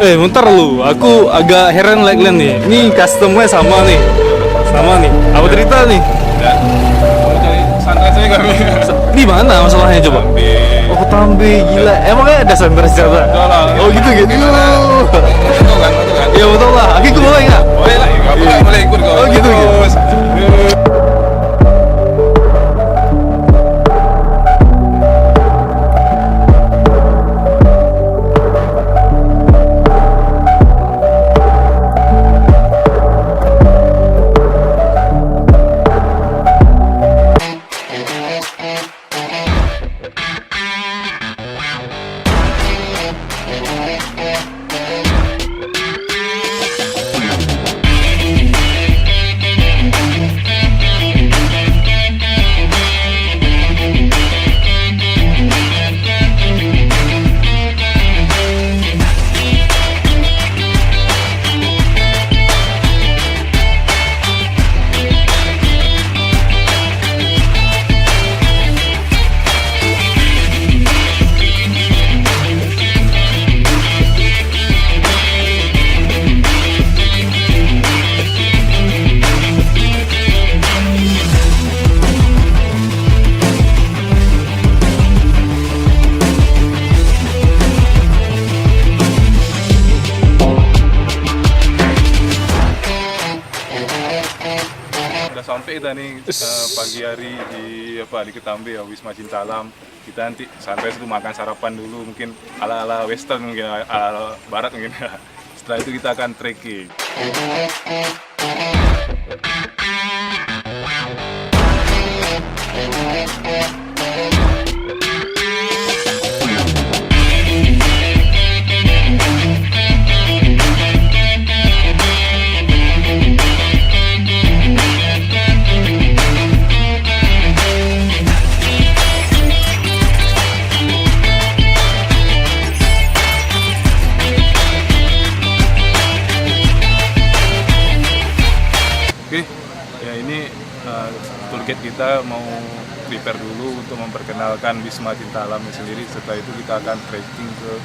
Bentar lu, aku agak heran kalian nih. Ini customnya sama nih. Sama nih. Apa cerita nih? Ya, mau cari sunrise aja kami. Di mana masalahnya coba? Di Oh, Ketambe, gila. Emangnya ada sunrise ternyata? Betul lah. Oh, gitu gitu. Betul kan, betul kan? Ya betul lah. Aku boleh nggak? Boleh lah, boleh ikut kok. Oh, gitu gitu. Terus. Udah sampai kita nih pagi hari di Ketambe ya, Wisma Cinta Alam. Kita nanti sunrise dulu, makan sarapan dulu, mungkin ala-ala western, mungkin ala barat mungkin. Setelah itu kita akan trekking. Oke, ya ini tour guide kita mau prepare dulu untuk memperkenalkan Wisma Cinta Alam sendiri. Setelah itu kita akan trekking ke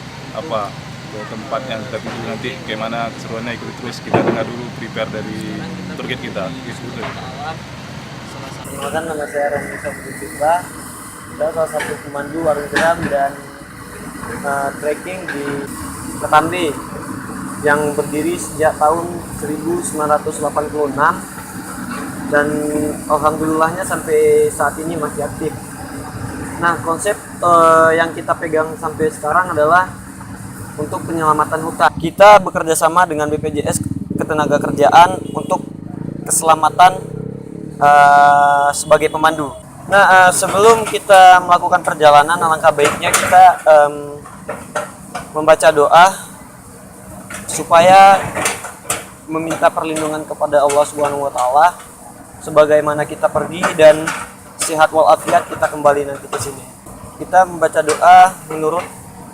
tempat yang kita tuju nanti. Bagaimana keseruannya, ikut terus. Kita dengar dulu prepare dari tour guide kita. Perkenalkan, nama saya Rani Sabudita. Saya salah satu pemandu warung jeram dan trekking di Ketambe yang berdiri sejak tahun 1986 dan alhamdulillahnya sampai saat ini masih aktif. Nah, konsep yang kita pegang sampai sekarang adalah untuk penyelamatan hutan. Kita bekerja sama dengan BPJS Ketenagakerjaan untuk keselamatan sebagai pemandu. Nah, sebelum kita melakukan perjalanan, alangkah baiknya kita membaca doa supaya meminta perlindungan kepada Allah Subhanahu wa taala sebagaimana kita pergi dan sehat walafiat kita kembali nanti ke sini. Kita membaca doa menurut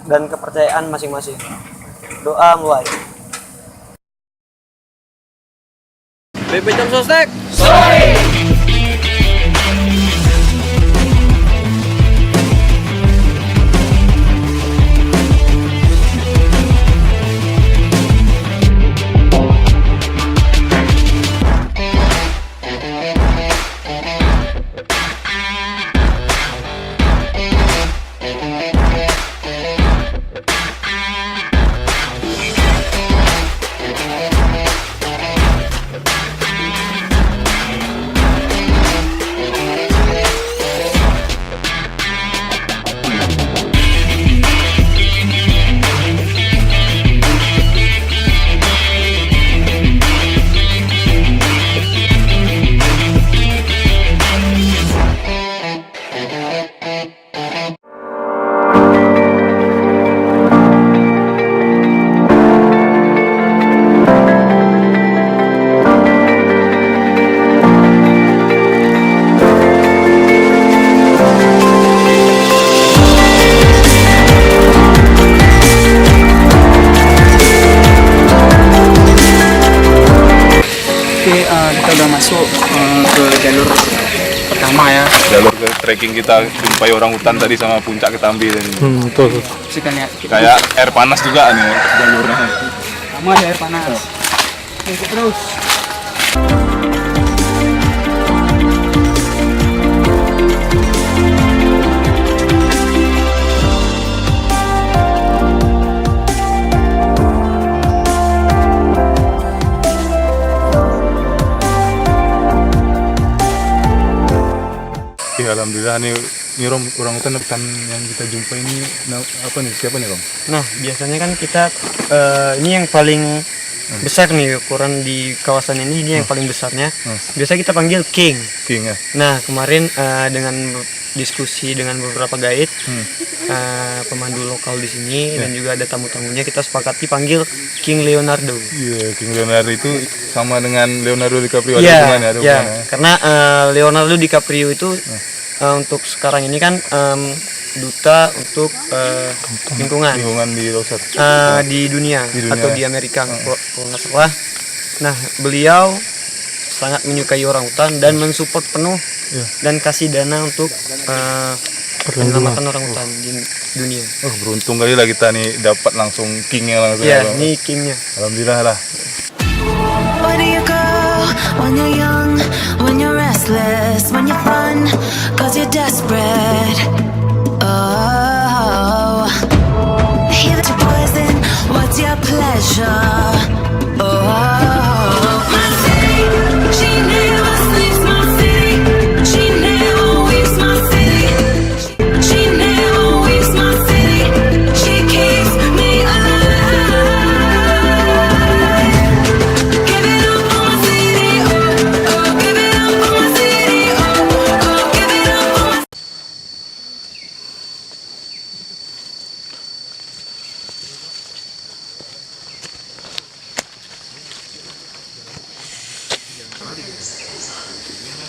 dan kepercayaan masing-masing. Doa mulai. BP Jam Sostek. Sorry. udah masuk ke jalur pertama ya. Jalur ke trekking kita jumpai orang hutan tadi sama puncak Ketambe tadi. Betul. Sih kan ya. Kayak air panas juga nih jalurnya. Sama ada air panas. Ikut terus. Oke, alhamdulillah nih Rom, orang hutan yang kita jumpa ini apa nih, siapa nih Rom? Nah, biasanya kan kita ini yang paling besar nih ukuran di kawasan ini yang paling besarnya. Biasa kita panggil King. King ya. Nah, kemarin dengan diskusi dengan beberapa guide, pemandu lokal di sini dan juga ada tamu-tamunya, kita sepakati panggil King Leonardo. Iya, King Leonardo itu sama dengan Leonardo DiCaprio, ada Iya, hubungannya, ada iya. hubungannya. Karena Leonardo DiCaprio itu untuk sekarang ini kan duta untuk lingkungan Lingkungan di Lausat. di dunia Di dunia. atau di Amerika kalau nggak salah. Nah, beliau sangat menyukai orang hutan dan mensupport penuh dan kasih dana untuk penyelamatan orang hutan di dunia. Oh, beruntung kali lah kita nih dapat langsung Kingnya langsung. Iya, ya, Bang. ini kingnya. Alhamdulillah lah. Where do you go when you're young, when you're restless, when you're fun, cause you're desperate? Oh, hear that you're poison, what's your pleasure? Oh, my city, she never sleeps, my city, she never weeps, my city, she never weeps, my city, she keeps me alive. Give it up for my city, oh, oh, give it up for my city, oh, oh, give it up for my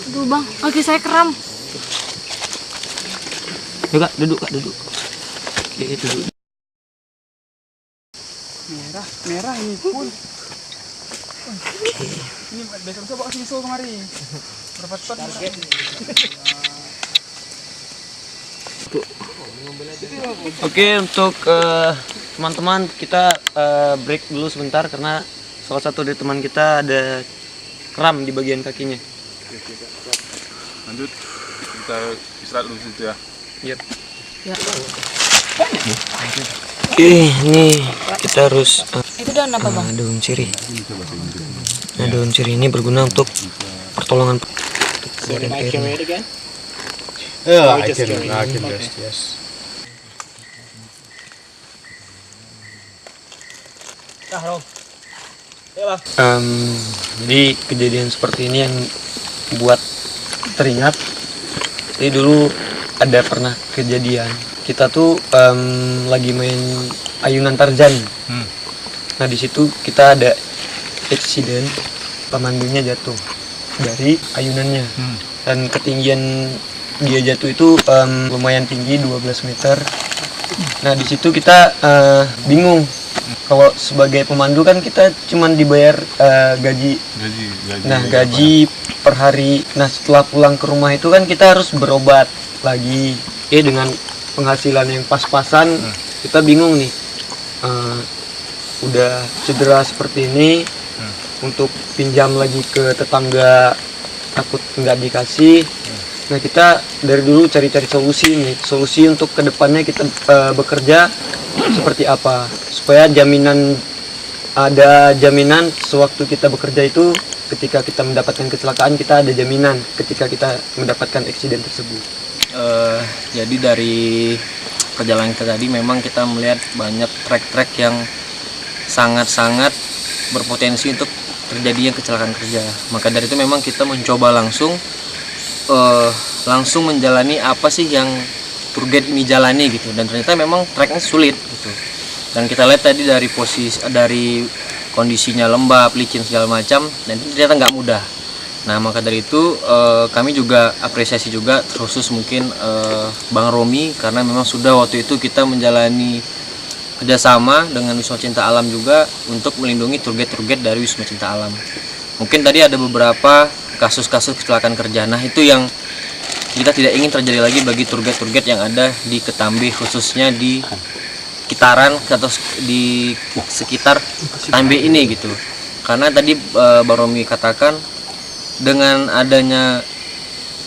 Aduh bang, kaki saya kram. Yuk kak, duduk kak, duduk. Oke, duduk. Merah ini pun. Ini besok bawa sini kemari. Berapa cepat? Oke, untuk teman-teman kita break dulu sebentar karena salah satu dari teman kita ada kram di bagian kakinya. Lanjut, kita istirahat dulu situ ya. Yep. Ya. Oke, ini kita harus Itu daun apa bang? daun sirih. Nah, daun sirih ini berguna untuk pertolongan bakteri. Yeah, I can rest, yes. Jadi kejadian seperti ini yang buat teringat. Jadi dulu ada pernah kejadian kita tuh lagi main ayunan Tarzan. Nah di situ kita ada insiden pemandunya jatuh dari ayunannya dan ketinggian dia jatuh itu lumayan tinggi 12 meter. Nah di situ kita bingung. Kalau sebagai pemandu kan kita cuman dibayar gaji. Nah gaji per hari. Nah setelah pulang ke rumah itu kan kita harus berobat lagi. Dengan penghasilan yang pas-pasan kita bingung nih. Udah cedera seperti ini untuk pinjam lagi ke tetangga takut nggak dikasih. Nah kita dari dulu cari-cari solusi untuk kedepannya kita bekerja seperti apa supaya ada jaminan sewaktu kita bekerja itu ketika kita mendapatkan kecelakaan kita ada jaminan ketika kita mendapatkan eksiden tersebut. Jadi dari perjalanan kita tadi memang kita melihat banyak trek-trek yang sangat-sangat berpotensi untuk terjadinya kecelakaan kerja. Maka dari itu memang kita mencoba langsung menjalani apa sih yang tour guide ini jalani gitu, dan ternyata memang treknya sulit gitu. Dan kita lihat tadi dari kondisinya lembab, licin segala macam, dan itu ternyata nggak mudah. Nah maka dari itu kami juga apresiasi juga khusus mungkin Bang Romi, karena memang sudah waktu itu kita menjalani kerjasama dengan Wisma Cinta Alam juga untuk melindungi tour guide dari Wisma Cinta Alam. Mungkin tadi ada beberapa kasus-kasus kecelakaan kerja. Nah itu yang kita tidak ingin terjadi lagi bagi tour guide yang ada di Ketambi, khususnya di sekitaran atau di sekitar Tambe ini gitu. Karena tadi Bang Romi katakan dengan adanya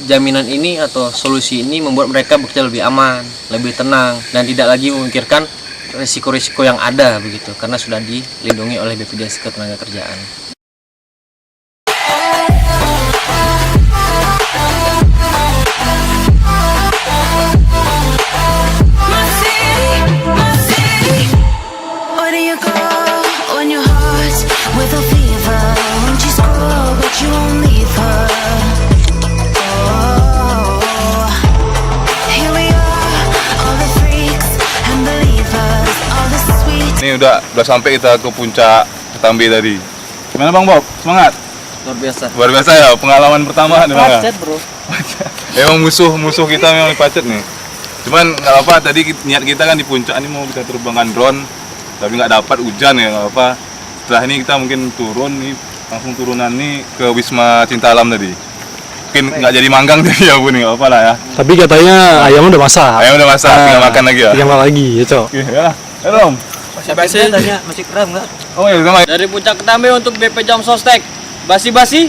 jaminan ini atau solusi ini membuat mereka bekerja lebih aman, lebih tenang, dan tidak lagi memikirkan risiko-risiko yang ada begitu, karena sudah dilindungi oleh BPJS Ketenagakerjaan. My city. Where do you go when your heart's with a fever? Won't you scroll, but you won't leave her. Oh, here we are, all the freaks and believers, all the sweet. Ini udah sampai kita ke puncak Ketambe tadi. Gimana Bang Bob? Semangat? Luar biasa. Luar biasa ya, pengalaman pertama nih Bang. Macet, Bro. Emang musuh kita memang pacet nih. Cuman nggak apa, tadi niat kita kan di puncak ini mau kita terbangkan drone, tapi nggak dapat, hujan ya, nggak apa. Setelah ini kita mungkin turun nih, langsung turunan nih ke Wisma Cinta Alam tadi. Mungkin nggak jadi manggang tadi ya Bu nih, nggak apa lah ya. Tapi katanya ayam udah masak. Ayam udah masak, tinggal makan lagi ya. Tinggal makan lagi ya, Cok. Oke, ya. Halo Om. Basi tanya masih kram nggak? Oh ya, sama. Dari puncak Ketambe untuk BP Jam Sostek. Basi-basi.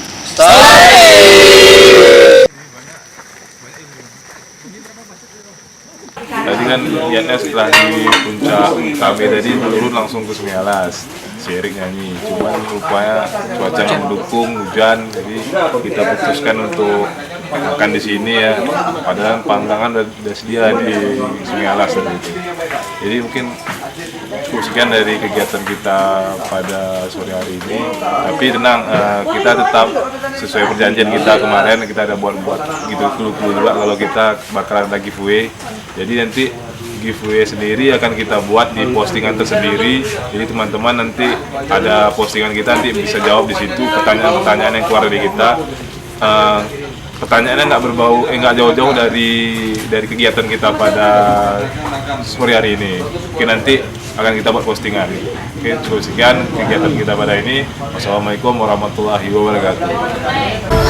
Tadi kan niatnya setelah di puncak Ketambe tadi turun langsung ke Sungai Alas, sharing nyanyi. Cuman rupanya cuaca nggak mendukung, hujan, jadi kita putuskan untuk makan di sini ya. Padahal panggangan udah sedia di Sungai Alas tadi. Jadi mungkin cukup sekian dari kegiatan kita pada sore hari ini. Tapi tenang, kita tetap sesuai perjanjian kita kemarin, kita ada buat gitu clue juga kalau kita bakalan ada giveaway. Jadi nanti giveaway sendiri akan kita buat di postingan tersendiri. Jadi teman-teman nanti ada postingan kita nanti bisa jawab di situ pertanyaan-pertanyaan yang keluar dari kita. Pertanyaannya nggak jauh-jauh dari kegiatan kita pada sore hari ini. Mungkin nanti akan kita buat postingan. Oke, cukup sekian kegiatan kita pada ini. Wassalamualaikum warahmatullahi wabarakatuh.